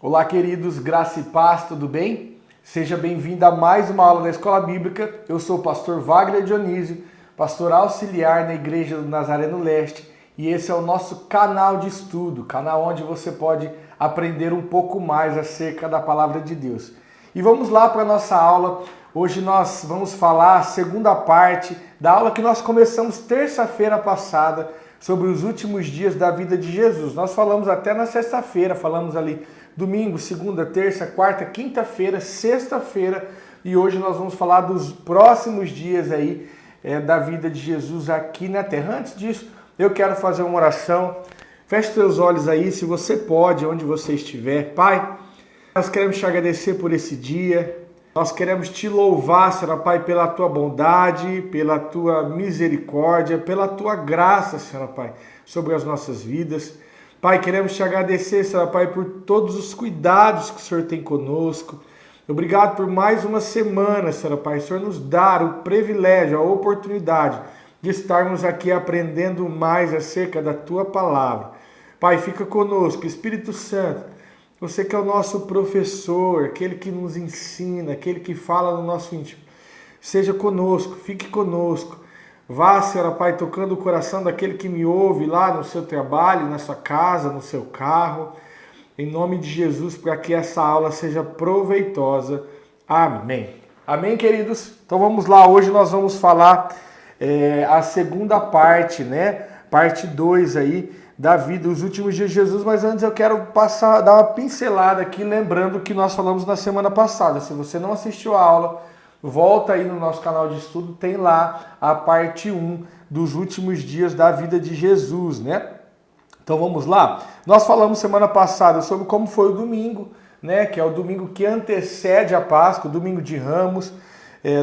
Olá, queridos, graça e paz, tudo bem? Seja bem-vindo a mais uma aula da Escola Bíblica. Eu sou o pastor Wagner Dionísio, pastor auxiliar na Igreja do Nazareno Leste, e esse é o nosso canal de estudo, canal onde você pode aprender um pouco mais acerca da Palavra de Deus. E vamos lá para a nossa aula. Hoje nós vamos falar a segunda parte da aula que nós começamos terça-feira passada sobre os últimos dias da vida de Jesus. Nós falamos até na sexta-feira, falamos ali domingo, segunda, terça, quarta, quinta-feira, sexta-feira, e hoje nós vamos falar dos próximos dias aí da vida de Jesus aqui na Terra. Antes disso, eu quero fazer uma oração. Feche seus olhos aí, se você pode, onde você estiver. Pai, nós queremos te agradecer por esse dia. Nós queremos te louvar, Senhor Pai, pela tua bondade, pela tua misericórdia, pela tua graça, Senhor Pai, sobre as nossas vidas. Pai, queremos te agradecer, Senhor Pai, por todos os cuidados que o Senhor tem conosco. Obrigado por mais uma semana, Senhor Pai. O Senhor nos dá o privilégio, a oportunidade de estarmos aqui aprendendo mais acerca da tua palavra. Pai, fica conosco, Espírito Santo. Você que é o nosso professor, aquele que nos ensina, aquele que fala no nosso íntimo. Seja conosco, fique conosco. Vá, Senhor Pai, tocando o coração daquele que me ouve lá no seu trabalho, na sua casa, no seu carro. Em nome de Jesus, para que essa aula seja proveitosa. Amém. Amém, queridos? Então vamos lá, hoje nós vamos falar a segunda parte, né? Parte 2 aí da vida, os últimos dias de Jesus, mas antes eu quero dar uma pincelada aqui, lembrando que nós falamos na semana passada. Se você não assistiu a aula, volta aí no nosso canal de estudo, tem lá a parte 1 dos últimos dias da vida de Jesus, né? Então vamos lá. Nós falamos semana passada sobre como foi o domingo, né? Que é o domingo que antecede a Páscoa, o domingo de Ramos.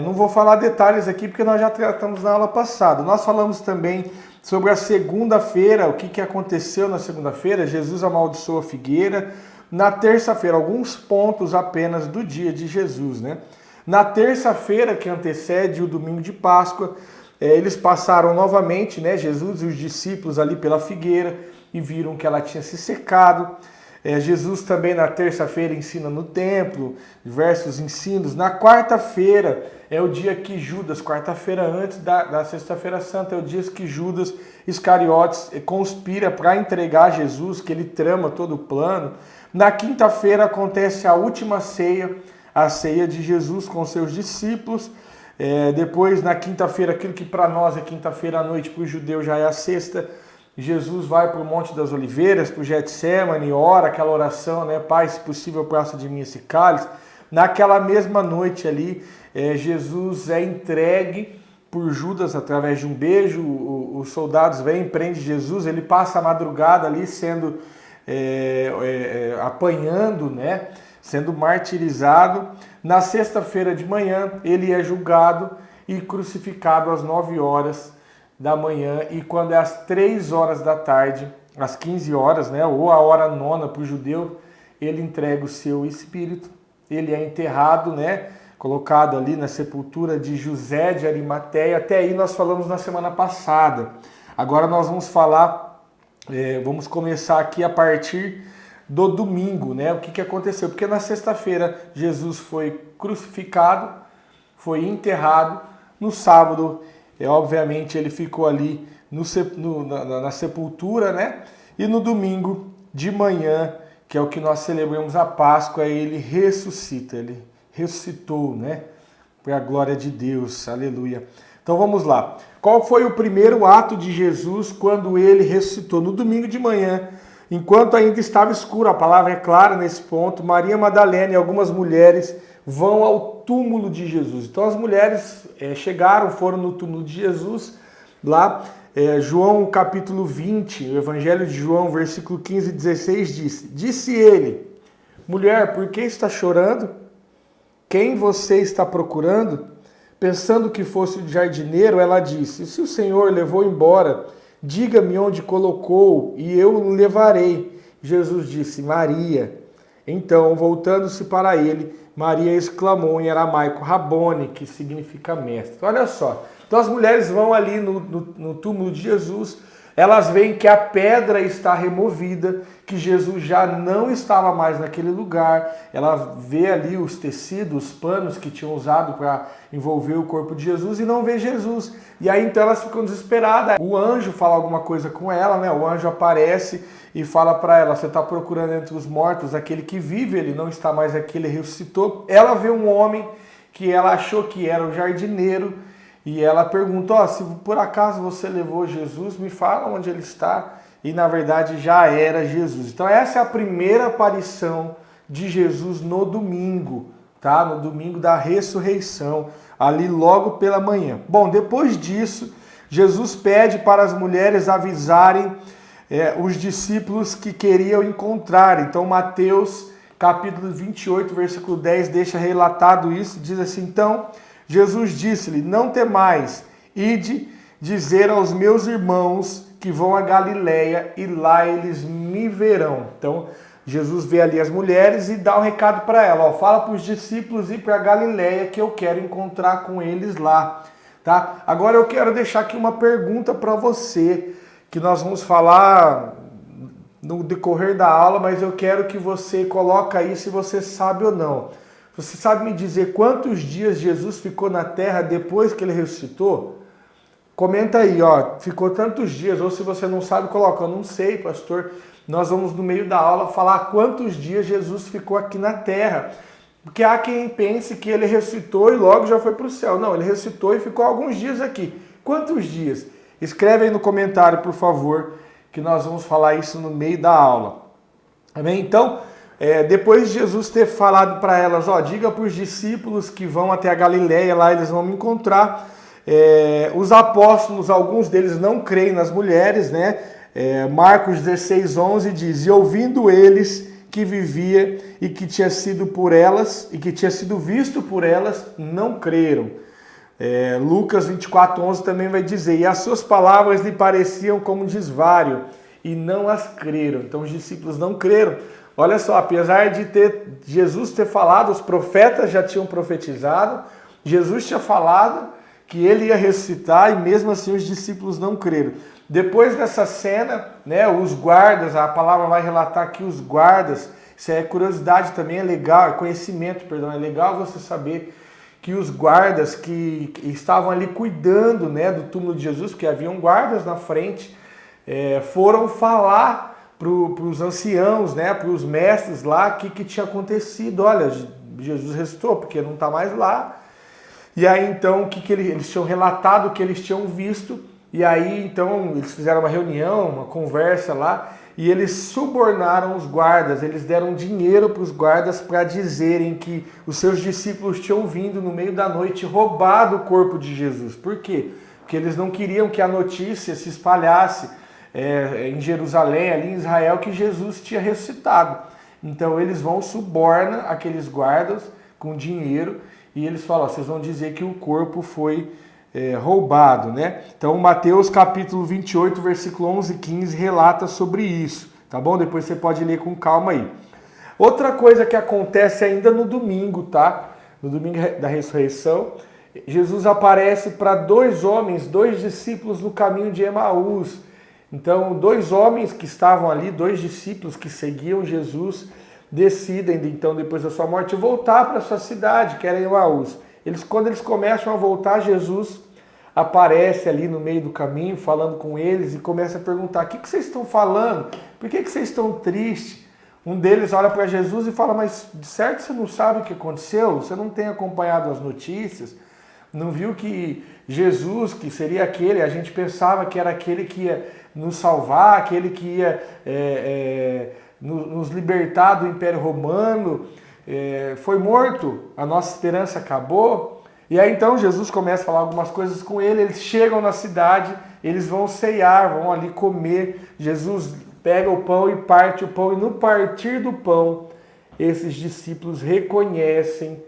Não vou falar detalhes aqui porque nós já tratamos na aula passada. Nós falamos também sobre a segunda-feira, o que aconteceu na segunda-feira. Jesus amaldiçoou a figueira. Na terça-feira, alguns pontos apenas do dia de Jesus, né? Na terça-feira, que antecede o domingo de Páscoa, eles passaram novamente, né, Jesus e os discípulos ali pela figueira e viram que ela tinha se secado. Jesus também na terça-feira ensina no templo, diversos ensinos. Na quarta-feira é o dia que Judas, quarta-feira antes da sexta-feira santa, é o dia que Judas Iscariotes conspira para entregar Jesus, que ele trama todo o plano. Na quinta-feira acontece a última ceia, a ceia de Jesus com seus discípulos. Depois, na quinta-feira, aquilo que para nós é quinta-feira à noite, para o judeu já é a sexta, Jesus vai para o Monte das Oliveiras, para o Getsemane, ora aquela oração, né? Pai, se possível, passa de mim esse cálice. Naquela mesma noite ali, Jesus é entregue por Judas através de um beijo. Os soldados vêm, prendem Jesus, ele passa a madrugada ali sendo apanhando, né? Sendo martirizado. Na sexta-feira de manhã, ele é julgado e crucificado às 9 horas da manhã, e quando é às 3 horas da tarde, às 15 horas, né, ou a hora nona para o judeu, ele entrega o seu espírito, ele é enterrado, né, colocado ali na sepultura de José de Arimateia. Até aí nós falamos na semana passada. Agora nós vamos falar, vamos começar aqui a partir do domingo, né, o que aconteceu, porque na sexta-feira Jesus foi crucificado, foi enterrado. No sábado, obviamente, ele ficou ali na sepultura, né? E no domingo de manhã, que é o que nós celebramos a Páscoa, ele ressuscita, ele ressuscitou, né? Para a glória de Deus, aleluia. Então vamos lá. Qual foi o primeiro ato de Jesus quando ele ressuscitou? No domingo de manhã, enquanto ainda estava escuro, a palavra é clara nesse ponto, Maria Madalena e algumas mulheres vão ao túmulo de Jesus. Então as mulheres chegaram, foram no túmulo de Jesus, lá, João capítulo 20, o Evangelho de João, versículo 15 e 16 diz: Disse ele, mulher, por que está chorando? Quem você está procurando? Pensando que fosse o jardineiro, ela disse, se o Senhor levou embora, diga-me onde colocou e eu o levarei. Jesus disse, Maria. Então, voltando-se para ele, Maria exclamou em aramaico, Rabone, que significa mestre. Olha só. Então as mulheres vão ali no túmulo de Jesus, Elas veem que a pedra está removida, que Jesus já não estava mais naquele lugar. Ela vê ali os tecidos, os panos que tinham usado para envolver o corpo de Jesus e não vê Jesus. E aí então elas ficam desesperadas. O anjo fala alguma coisa com ela, né? O anjo aparece e fala para ela: você está procurando entre os mortos aquele que vive, ele não está mais aqui, ele ressuscitou. Ela vê um homem que ela achou que era o jardineiro, e ela pergunta: se por acaso você levou Jesus, me fala onde ele está. E na verdade já era Jesus. Então essa é a primeira aparição de Jesus no domingo, tá? No domingo da ressurreição, ali logo pela manhã. Bom, depois disso, Jesus pede para as mulheres avisarem os discípulos que queriam encontrar. Então Mateus capítulo 28, versículo 10 deixa relatado isso, diz assim: então Jesus disse-lhe: não temais, ide dizer aos meus irmãos que vão a Galiléia e lá eles me verão. Então Jesus vê ali as mulheres e dá um recado para ela: fala para os discípulos ir para Galiléia que eu quero encontrar com eles lá. Tá? Agora eu quero deixar aqui uma pergunta para você, que nós vamos falar no decorrer da aula, mas eu quero que você coloque aí se você sabe ou não. Você sabe me dizer quantos dias Jesus ficou na terra depois que ele ressuscitou? Comenta aí, ficou tantos dias, ou se você não sabe, coloca: eu não sei, pastor. Nós vamos no meio da aula falar quantos dias Jesus ficou aqui na terra. Porque há quem pense que ele ressuscitou e logo já foi para o céu. Não, ele ressuscitou e ficou alguns dias aqui. Quantos dias? Escreve aí no comentário, por favor, que nós vamos falar isso no meio da aula. Amém? Então, depois de Jesus ter falado para elas: diga para os discípulos que vão até a Galiléia, lá eles vão me encontrar. Os apóstolos, alguns deles não creem nas mulheres, né? Marcos 16, 11 diz: e ouvindo eles que vivia e que tinha sido por elas, e que tinha sido visto por elas, não creram. Lucas 24, 11 também vai dizer: e as suas palavras lhe pareciam como desvário, e não as creram. Então os discípulos não creram. Olha só, apesar de Jesus ter falado, os profetas já tinham profetizado, Jesus tinha falado que ele ia ressuscitar, e mesmo assim os discípulos não creram. Depois dessa cena, né, os guardas, a palavra vai relatar que os guardas, isso é curiosidade também, é legal, conhecimento, perdão, é legal você saber que os guardas que estavam ali cuidando, né, do túmulo de Jesus, porque haviam guardas na frente, foram falar para os anciãos, né, para os mestres lá, que tinha acontecido. Olha, Jesus ressuscitou, porque não está mais lá. E aí então eles tinham relatado o que eles tinham visto, e aí então eles fizeram uma reunião, uma conversa lá, e eles subornaram os guardas, eles deram dinheiro para os guardas para dizerem que os seus discípulos tinham vindo no meio da noite roubado o corpo de Jesus. Por quê? Porque eles não queriam que a notícia se espalhasse em Jerusalém, ali em Israel, que Jesus tinha ressuscitado. Então eles suborna aqueles guardas com dinheiro, e eles falam: vocês vão dizer que o corpo foi roubado, né? Então Mateus capítulo 28, versículo 11 e 15 relata sobre isso, tá bom? Depois você pode ler com calma aí. Outra coisa que acontece ainda no domingo, tá? No domingo da ressurreição, Jesus aparece para dois discípulos no caminho de Emaús. Então, dois homens que estavam ali, dois discípulos que seguiam Jesus, decidem, então, depois da sua morte, voltar para a sua cidade, que era Emaús. Quando eles começam a voltar, Jesus aparece ali no meio do caminho, falando com eles, e começa a perguntar: o que vocês estão falando? Por que vocês estão tristes? Um deles olha para Jesus e fala: mas de certo você não sabe o que aconteceu? Você não tem acompanhado as notícias? Não viu que Jesus, que seria aquele, a gente pensava que era aquele que ia nos salvar, aquele que ia nos libertar do Império Romano, foi morto, a nossa esperança acabou. E aí então Jesus começa a falar algumas coisas com ele, eles chegam na cidade, eles vão ceiar, vão ali comer. Jesus pega o pão e parte o pão, e no partir do pão, esses discípulos reconhecem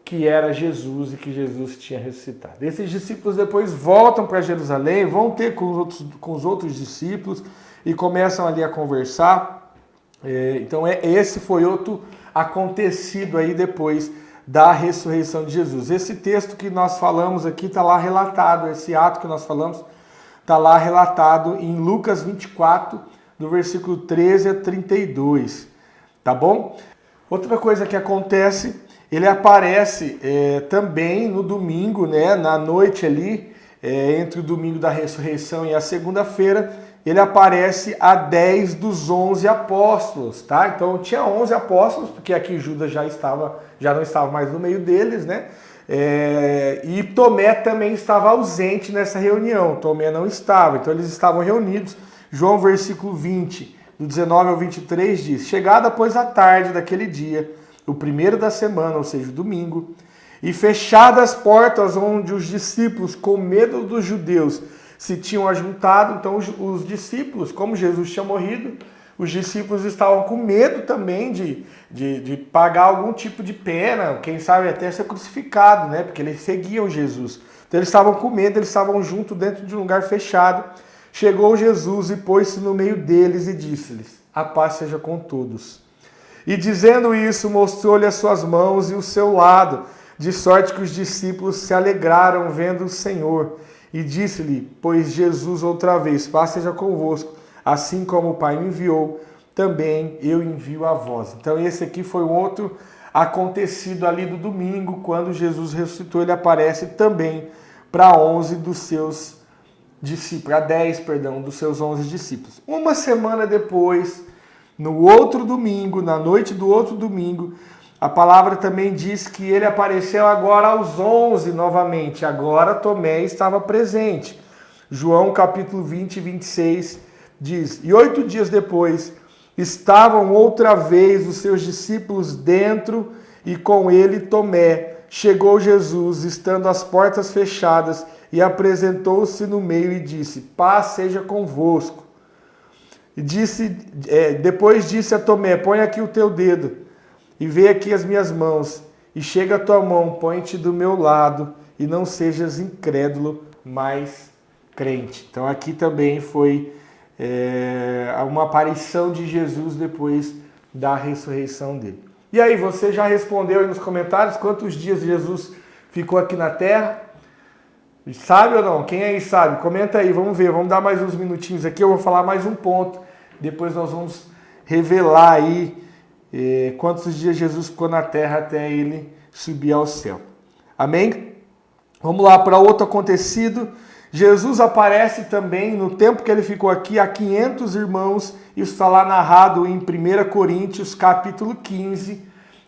que era Jesus e que Jesus tinha ressuscitado. Esses discípulos depois voltam para Jerusalém, vão ter com os outros discípulos e começam ali a conversar. Então esse foi outro acontecido aí depois da ressurreição de Jesus. Esse texto que nós falamos aqui está lá relatado, esse ato que nós falamos está lá relatado em Lucas 24, do versículo 13 a 32, tá bom? Outra coisa que acontece, ele aparece também no domingo, né, na noite ali, entre o domingo da ressurreição e a segunda-feira, ele aparece a 10 dos 11 apóstolos, tá? Então tinha 11 apóstolos, porque aqui Judas já não estava mais no meio deles, né? E Tomé também estava ausente nessa reunião, Tomé não estava, então eles estavam reunidos. João versículo 20, do 19 ao 23 diz: chegada pois a tarde daquele dia, o primeiro da semana, ou seja, o domingo, e fechadas as portas onde os discípulos, com medo dos judeus, se tinham ajuntado, então os discípulos, como Jesus tinha morrido, os discípulos estavam com medo também de pagar algum tipo de pena, quem sabe até ser crucificado, né? Porque eles seguiam Jesus. Então eles estavam com medo, eles estavam juntos dentro de um lugar fechado. Chegou Jesus e pôs-se no meio deles e disse-lhes: a paz seja com todos. E dizendo isso, mostrou-lhe as suas mãos e o seu lado, de sorte que os discípulos se alegraram vendo o Senhor. E disse-lhe, pois Jesus outra vez: paz seja convosco, assim como o Pai me enviou, também eu envio a vós. Então esse aqui foi um outro acontecido ali do domingo, quando Jesus ressuscitou, ele aparece também para 11 dos seus discípulos, para 10, dos seus 11 discípulos. Uma semana depois, no outro domingo, na noite do outro domingo, a palavra também diz que ele apareceu agora aos 11 novamente. Agora Tomé estava presente. João capítulo 20, 26 diz: e 8 dias depois estavam outra vez os seus discípulos dentro e com ele Tomé. Chegou Jesus, estando as portas fechadas, e apresentou-se no meio e disse: paz seja convosco. E depois disse a Tomé: põe aqui o teu dedo e vê aqui as minhas mãos, e chega a tua mão, põe-te do meu lado, e não sejas incrédulo, mas crente. Então aqui também foi uma aparição de Jesus depois da ressurreição dele. E aí, você já respondeu aí nos comentários quantos dias Jesus ficou aqui na Terra? Sabe ou não? Quem aí sabe? Comenta aí, vamos ver, vamos dar mais uns minutinhos aqui, eu vou falar mais um ponto, depois nós vamos revelar aí quantos dias Jesus ficou na terra até ele subir ao céu. Amém? Vamos lá para outro acontecido. Jesus aparece também no tempo que ele ficou aqui a 500 irmãos. Isso está lá narrado em 1 Coríntios capítulo 15,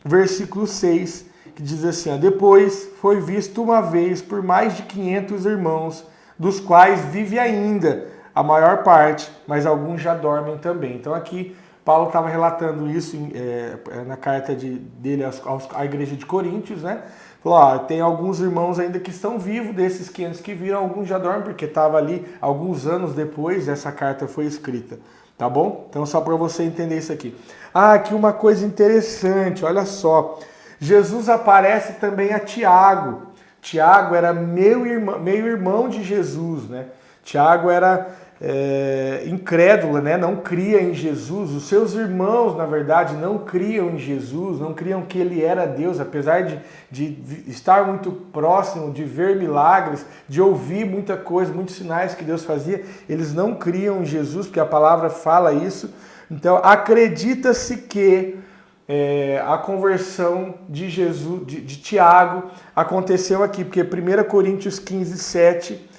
versículo 6, que diz assim: depois foi visto uma vez por mais de 500 irmãos, dos quais vive ainda a maior parte, mas alguns já dormem também. Então aqui Paulo estava relatando isso na carta dele à igreja de Coríntios, né? Falou, tem alguns irmãos ainda que estão vivos, desses 500 que viram, alguns já dormem, porque estava ali alguns anos depois essa carta foi escrita, tá bom? Então só para você entender isso aqui. Aqui uma coisa interessante, olha só. Jesus aparece também a Tiago. Tiago era meio irmão de Jesus, né? Tiago era incrédulo, né? Não cria em Jesus. Os seus irmãos, na verdade, não criam em Jesus, não criam que ele era Deus, apesar de estar muito próximo, de ver milagres, de ouvir muita coisa, muitos sinais que Deus fazia, eles não criam em Jesus, porque a palavra fala isso. Então, acredita-se que a conversão de Jesus, de Tiago, aconteceu aqui, porque 1 Coríntios 15, 7,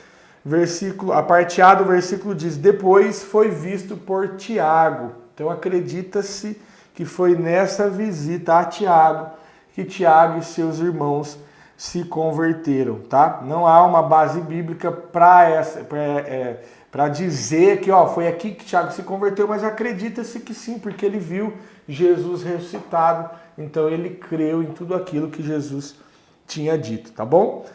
a parte A do versículo diz: depois foi visto por Tiago. Então acredita-se que foi nessa visita a Tiago que Tiago e seus irmãos se converteram, tá? Não há uma base bíblica para dizer que foi aqui que Tiago se converteu, mas acredita-se que sim, porque ele viu Jesus ressuscitado, então ele creu em tudo aquilo que Jesus tinha dito, tá bom?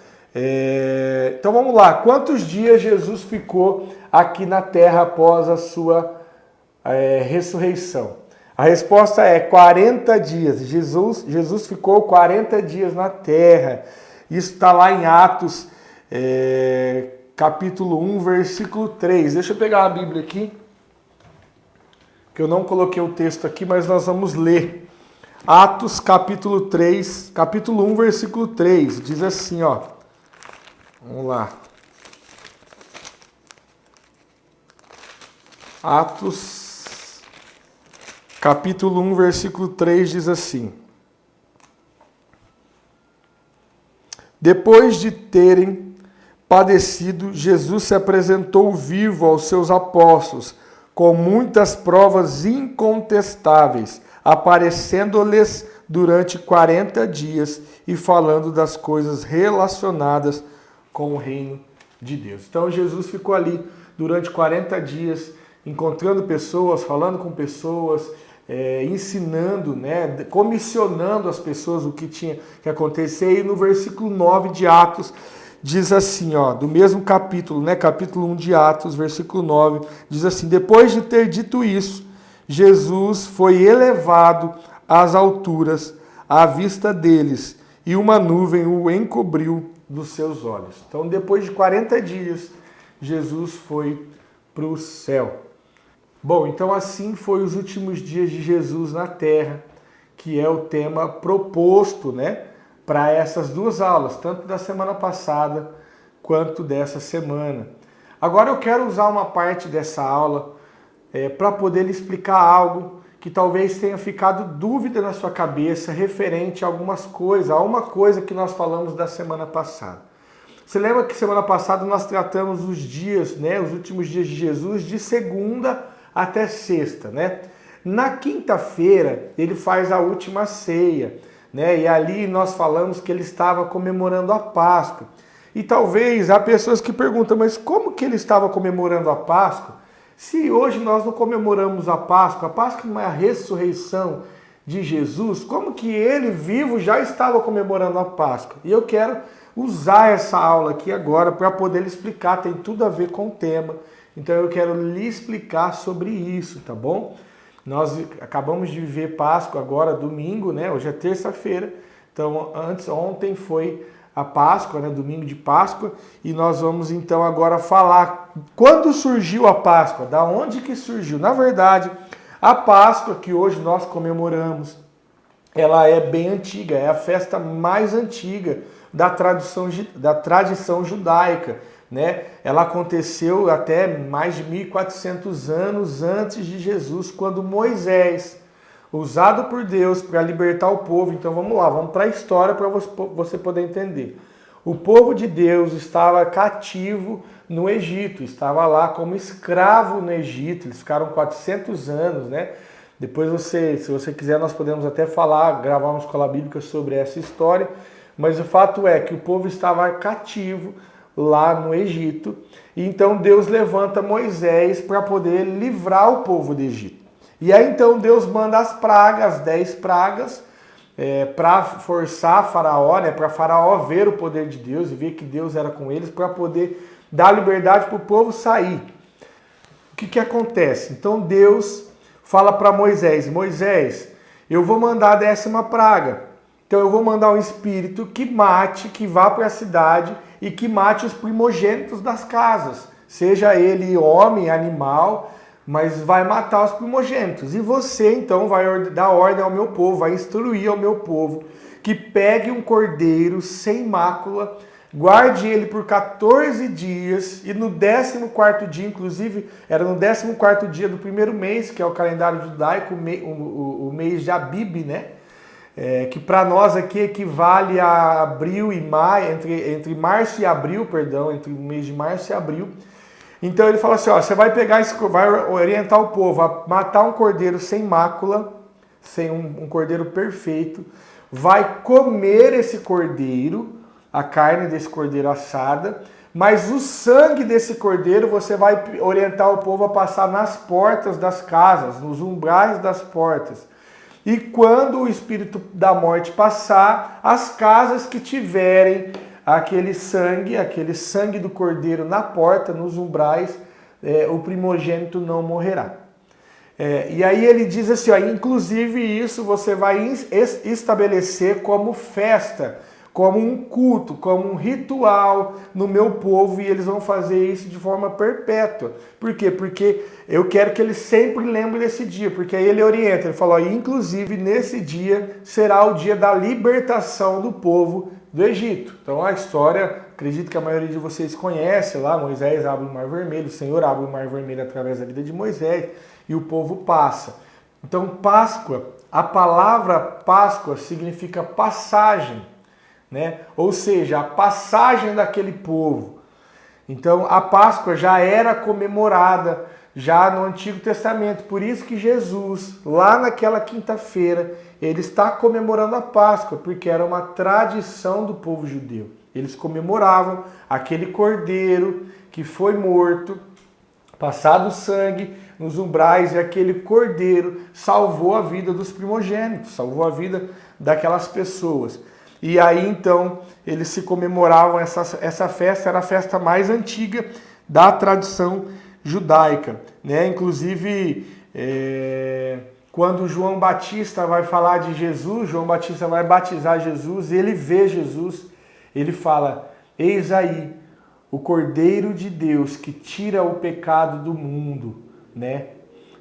Então vamos lá, quantos dias Jesus ficou aqui na terra após a sua ressurreição? A resposta é 40 dias. Jesus ficou 40 dias na terra. Isso está lá em Atos, capítulo 1, versículo 3. Deixa eu pegar a Bíblia aqui, que eu não coloquei o texto aqui, mas nós vamos ler. Atos, capítulo 3, capítulo 1, versículo 3. Diz assim, Vamos lá. Atos, capítulo 1, versículo 3 diz assim: Depois de terem padecido, Jesus se apresentou vivo aos seus apóstolos, com muitas provas incontestáveis, aparecendo-lhes durante 40 dias e falando das coisas relacionadas com o reino de Deus. Então Jesus ficou ali durante 40 dias, encontrando pessoas, falando com pessoas, ensinando, né, comissionando as pessoas o que tinha que acontecer. E no versículo 9 de Atos, diz assim, ó, do mesmo capítulo, né, capítulo 1 de Atos, versículo 9, diz assim: Depois de ter dito isso, Jesus foi elevado às alturas à vista deles, e uma nuvem o encobriu dos seus olhos. Então, depois de 40 dias, Jesus foi para o céu. Bom, então assim foi os últimos dias de Jesus na Terra, que é o tema proposto, né, para essas duas aulas, tanto da semana passada quanto dessa semana. Agora eu quero usar uma parte dessa aula para poder lhe explicar algo que talvez tenha ficado dúvida na sua cabeça referente a algumas coisas, a uma coisa que nós falamos da semana passada. Você lembra que semana passada nós tratamos os dias, né, os últimos dias de Jesus, de segunda até sexta, né? Na quinta-feira ele faz a última ceia, né? E ali nós falamos que ele estava comemorando a Páscoa. E talvez há pessoas que perguntam, mas como que ele estava comemorando a Páscoa? Se hoje nós não comemoramos a Páscoa não é a ressurreição de Jesus, como que ele vivo já estava comemorando a Páscoa? E eu quero usar essa aula aqui agora para poder lhe explicar, tem tudo a ver com o tema. Então eu quero lhe explicar sobre isso, tá bom? Nós acabamos de viver Páscoa agora, domingo, né? Hoje é terça-feira. Então, ontem foi a Páscoa, né? Domingo de Páscoa. E nós vamos então agora falar quando surgiu a Páscoa, da onde que surgiu. Na verdade, a Páscoa que hoje nós comemoramos, ela é bem antiga, é a festa mais antiga da tradição judaica, né? Ela aconteceu até mais de 1400 anos antes de Jesus, quando Moisés, usado por Deus para libertar o povo. Então vamos lá, vamos para a história para você poder entender. O povo de Deus estava cativo no Egito, estava lá como escravo no Egito. Eles ficaram 400 anos, né? Depois se você quiser, nós podemos até gravar uma escola bíblica sobre essa história. Mas o fato é que o povo estava cativo lá no Egito. E então Deus levanta Moisés para poder livrar o povo do Egito. E aí então Deus manda as pragas, as 10 pragas, para forçar Faraó, né, para Faraó ver o poder de Deus e ver que Deus era com eles, para poder dar liberdade para o povo sair. O que acontece? Então Deus fala para Moisés: Moisés, eu vou mandar a 10ª praga. Então eu vou mandar um espírito que vá para a cidade e que mate os primogênitos das casas. Seja ele homem, animal, mas vai matar os primogênitos. E você então vai dar ordem ao meu povo, vai instruir ao meu povo que pegue um cordeiro sem mácula, guarde ele por 14 dias e no 14º dia, inclusive era no 14º dia do primeiro mês, que é o calendário judaico, o mês de Abib, né? Que para nós aqui equivale a abril e maio, entre março e abril, perdão, entre o mês de março e abril. Então ele fala assim, ó, você vai vai orientar o povo a matar um cordeiro sem mácula, sem um cordeiro perfeito, vai comer esse cordeiro, a carne desse cordeiro assada, mas o sangue desse cordeiro você vai orientar o povo a passar nas portas das casas, nos umbrais das portas. E quando o espírito da morte passar, as casas que tiverem aquele sangue do cordeiro na porta, nos umbrais, o primogênito não morrerá. E aí ele diz assim, ó, inclusive isso você vai estabelecer como festa, como um culto, como um ritual no meu povo, e eles vão fazer isso de forma perpétua. Por quê? Porque eu quero que eles sempre lembrem desse dia, porque aí ele orienta, ele fala, ó, inclusive nesse dia será o dia da libertação do povo do Egito. Então a história Acredito que a maioria de vocês conhece lá, Moisés abre o Mar Vermelho, o Senhor abre o Mar Vermelho através da vida de Moisés e o povo passa. Então, Páscoa, a palavra Páscoa significa passagem, né? Ou seja, a passagem daquele povo. Então, a Páscoa já era comemorada já no Antigo Testamento. Por isso que Jesus, lá naquela quinta-feira, ele está comemorando a Páscoa, porque era uma tradição do povo judeu. Eles comemoravam aquele cordeiro que foi morto, passado o sangue nos umbrais, e aquele cordeiro salvou a vida dos primogênitos, salvou a vida daquelas pessoas. E aí então eles se comemoravam essa festa, era a festa mais antiga da tradição judaica, né? Inclusive, quando João Batista vai falar de Jesus, João Batista vai batizar Jesus, ele vê Jesus, ele fala: eis aí o Cordeiro de Deus que tira o pecado do mundo, né?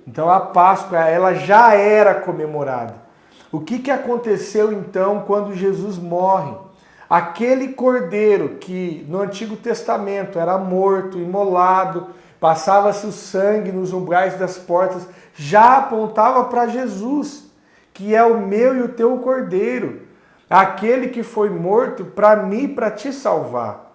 Então a Páscoa, ela já era comemorada. O que aconteceu então quando Jesus morre? Aquele cordeiro que no Antigo Testamento era morto, imolado, passava-se o sangue nos umbrais das portas, já apontava para Jesus, que é o meu e o teu cordeiro, aquele que foi morto para mim e para te salvar.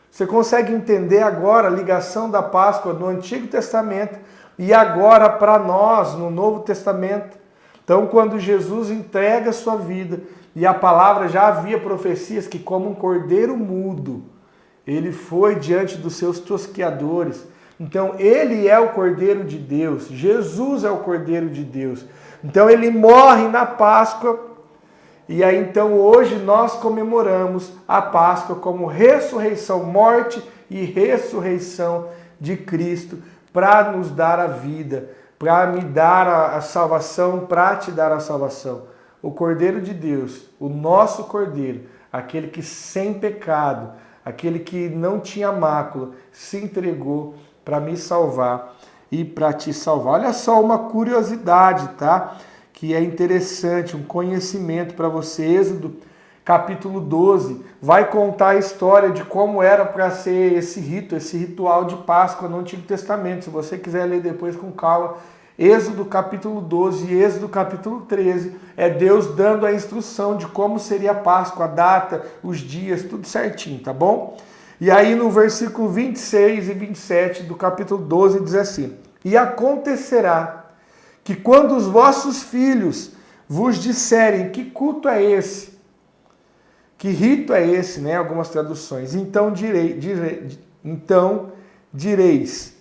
Você consegue entender agora a ligação da Páscoa no Antigo Testamento e agora para nós no Novo Testamento? Então, quando Jesus entrega a sua vida, e a palavra já havia profecias que, como um cordeiro mudo, ele foi diante dos seus tosqueadores. Então, ele é o Cordeiro de Deus, Jesus é o Cordeiro de Deus. Então, ele morre na Páscoa, e aí então hoje nós comemoramos a Páscoa como ressurreição, morte e ressurreição de Cristo, para nos dar a vida, para me dar a salvação, para te dar a salvação. O Cordeiro de Deus, o nosso Cordeiro, aquele que sem pecado, aquele que não tinha mácula, se entregou para me salvar e para te salvar. Olha só uma curiosidade, tá? Que é interessante, um conhecimento para você. Êxodo capítulo 12 vai contar a história de como era para ser esse rito, esse ritual de Páscoa no Antigo Testamento. Se você quiser ler depois com calma, Êxodo capítulo 12 e Êxodo capítulo 13, é Deus dando a instrução de como seria a Páscoa, a data, os dias, tudo certinho, tá bom? E aí no versículo 26 e 27 do capítulo 12 diz assim: e acontecerá que quando os vossos filhos vos disserem que culto é esse, que rito é esse, né? Algumas traduções, então direis,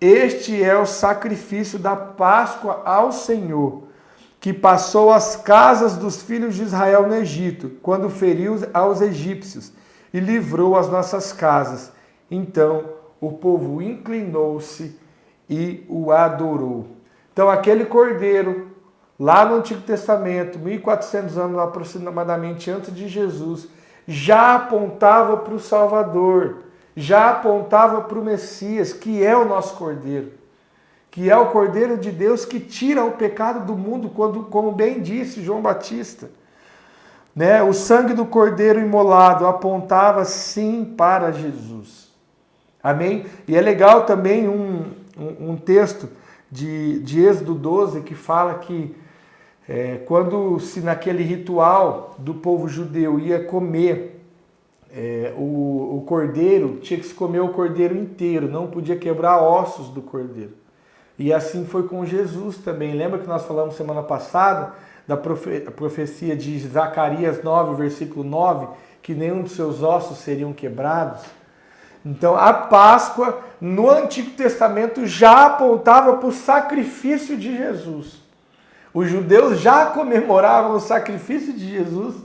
este é o sacrifício da Páscoa ao Senhor, que passou as casas dos filhos de Israel no Egito, quando feriu aos egípcios e livrou as nossas casas. Então o povo inclinou-se e o adorou. Então aquele cordeiro, lá no Antigo Testamento, 1400 anos aproximadamente antes de Jesus, já apontava para o Salvador, já apontava para o Messias, que é o nosso Cordeiro, que é o Cordeiro de Deus que tira o pecado do mundo, como bem disse João Batista. Né? O sangue do Cordeiro imolado apontava sim para Jesus. Amém? E é legal também um texto de Êxodo 12 que fala que quando se naquele ritual do povo judeu ia comer o cordeiro, tinha que se comer o cordeiro inteiro, não podia quebrar ossos do cordeiro. E assim foi com Jesus também. Lembra que nós falamos semana passada da profecia de Zacarias 9, versículo 9, que nenhum dos seus ossos seriam quebrados? Então a Páscoa no Antigo Testamento já apontava para o sacrifício de Jesus. Os judeus já comemoravam o sacrifício de Jesus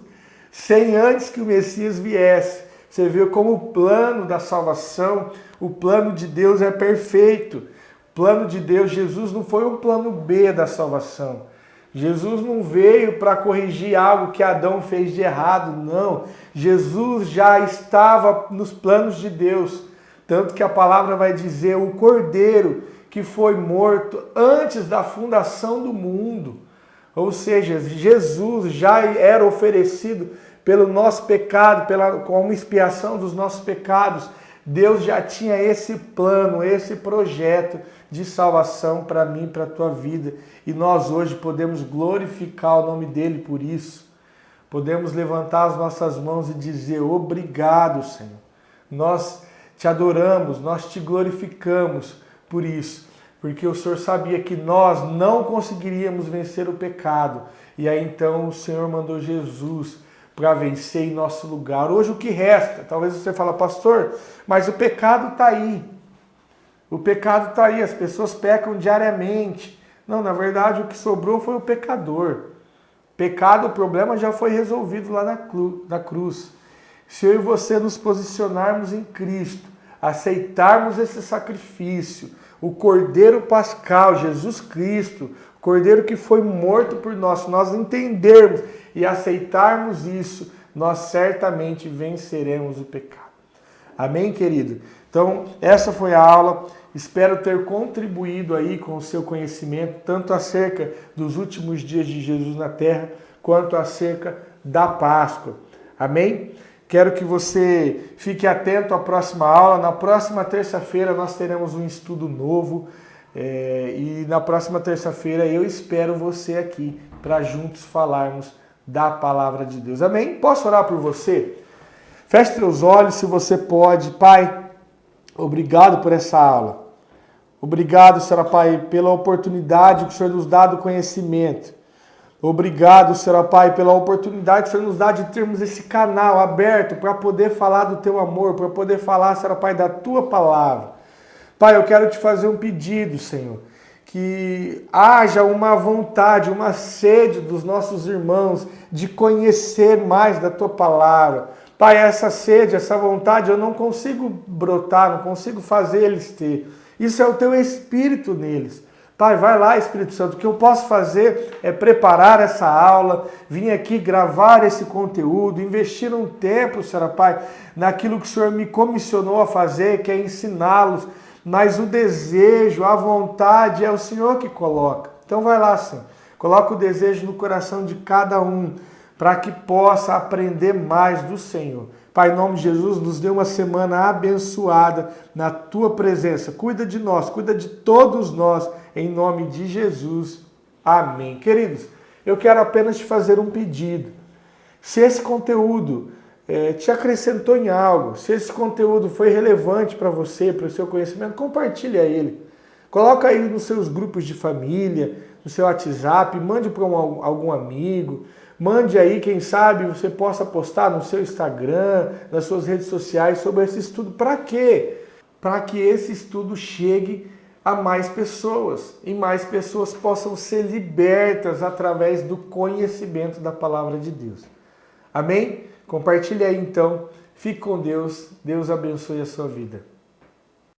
sem antes que o Messias viesse. Você vê como o plano da salvação, o plano de Deus é perfeito. O plano de Deus, Jesus não foi um plano B da salvação. Jesus não veio para corrigir algo que Adão fez de errado, não. Jesus já estava nos planos de Deus. Tanto que a palavra vai dizer o Cordeiro que foi morto antes da fundação do mundo. Ou seja, Jesus já era oferecido pelo nosso pecado, como expiação dos nossos pecados. Deus já tinha esse plano, esse projeto de salvação para mim, para a tua vida. E nós hoje podemos glorificar o nome dele por isso. Podemos levantar as nossas mãos e dizer: obrigado, Senhor. Nós te adoramos, nós te glorificamos por isso. Porque o Senhor sabia que nós não conseguiríamos vencer o pecado. E aí então o Senhor mandou Jesus para vencer em nosso lugar. Hoje o que resta? Talvez você fale: pastor, mas o pecado está aí. O pecado está aí, as pessoas pecam diariamente. Não, na verdade o que sobrou foi o pecador. Pecado, o problema já foi resolvido lá na cruz. Se eu e você nos posicionarmos em Cristo, aceitarmos esse sacrifício, o Cordeiro Pascal, Jesus Cristo, o Cordeiro que foi morto por nós, se nós entendermos e aceitarmos isso, nós certamente venceremos o pecado. Amém, querido? Então, essa foi a aula. Espero ter contribuído aí com o seu conhecimento, tanto acerca dos últimos dias de Jesus na terra, quanto acerca da Páscoa. Amém? Quero que você fique atento à próxima aula. Na próxima terça-feira nós teremos um estudo novo. E na próxima terça-feira eu espero você aqui para juntos falarmos da palavra de Deus. Amém? Posso orar por você? Feche seus olhos se você pode. Pai, obrigado por essa aula. Obrigado, Senhor Pai, pela oportunidade que o Senhor nos dá do conhecimento. Obrigado, Senhor Pai, pela oportunidade que o Senhor nos dá de termos esse canal aberto para poder falar do Teu amor, para poder falar, Senhor Pai, da Tua palavra. Pai, eu quero te fazer um pedido, Senhor, que haja uma vontade, uma sede dos nossos irmãos de conhecer mais da Tua palavra. Pai, essa sede, essa vontade, eu não consigo brotar, não consigo fazer eles ter. Isso é o Teu Espírito neles. Pai, vai lá, Espírito Santo. O que eu posso fazer é preparar essa aula, vir aqui gravar esse conteúdo, investir um tempo, Senhor Pai, naquilo que o Senhor me comissionou a fazer, que é ensiná-los. Mas o desejo, a vontade é o Senhor que coloca. Então vai lá, Senhor. Coloca o desejo no coração de cada um, para que possa aprender mais do Senhor. Pai, em nome de Jesus, nos dê uma semana abençoada na Tua presença. Cuida de nós, cuida de todos nós, em nome de Jesus. Amém. Queridos, eu quero apenas te fazer um pedido. Se esse conteúdo te acrescentou em algo, se esse conteúdo foi relevante para você, para o seu conhecimento, compartilha ele. Coloca aí nos seus grupos de família, no seu WhatsApp, mande para algum amigo. Mande aí, quem sabe você possa postar no seu Instagram, nas suas redes sociais sobre esse estudo. Para quê? Para que esse estudo chegue a mais pessoas e mais pessoas possam ser libertas através do conhecimento da palavra de Deus. Amém? Compartilhe aí então. Fique com Deus. Deus abençoe a sua vida.